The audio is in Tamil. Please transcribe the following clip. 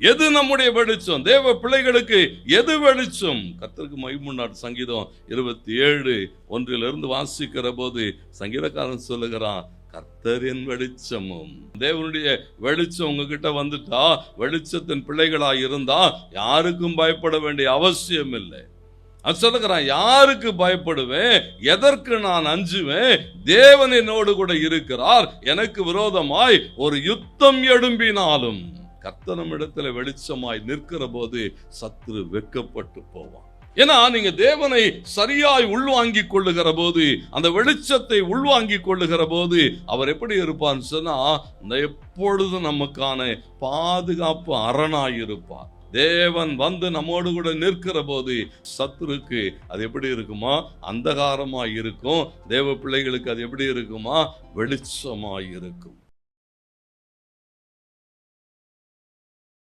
எது நம்முடைய வெளிச்சம்? தேவ பிள்ளைகளுக்கு எது வெளிச்சம்? கர்த்தருக்கு மகிமை. சங்கீதம் 27:1 வாசிக்கிற போது சங்கீதக்காரன் சொல்லுகிறான், கர்த்தர் என் வெளிச்சமும். தேவனுடைய வெளிச்சம் உங்ககிட்ட வந்துட்டா, வெளிச்சத்தின் பிள்ளைகளாய் இருந்தா யாருக்கும் பயப்பட வேண்டிய அவசியம் இல்லை. அது சொல்லுகிறான், யாருக்கு பயப்படுவேன்? எதற்கு நான் அஞ்சுவேன்? தேவன் என்னோடு கூட இருக்கிறார். எனக்கு விரோதமாய் ஒரு யுத்தம் எழும்பினாலும் கர்த்தர் நம்மிடத்துல வெளிச்சமாய் நிற்கிற போது சத்துரு வெட்கப்பட்டு போவான். ஏன்னா நீங்க தேவனை சரியாய் உள்வாங்கிக் கொள்ளுகிற போது, அந்த வெளிச்சத்தை உள்வாங்கிக் கொள்ளுகிற போது அவர் எப்படி இருப்பான்னு சொன்னா, எப்பொழுதும் நமக்கான பாதுகாப்பு அரணாய் இருப்பார். தேவன் வந்து நம்மோடு கூட நிற்கிற போது சத்துருக்கு அது எப்படி இருக்குமா? அந்தகாரமாய் இருக்கும். தேவ பிள்ளைகளுக்கு அது எப்படி இருக்குமா? வெளிச்சமாய் இருக்கும்.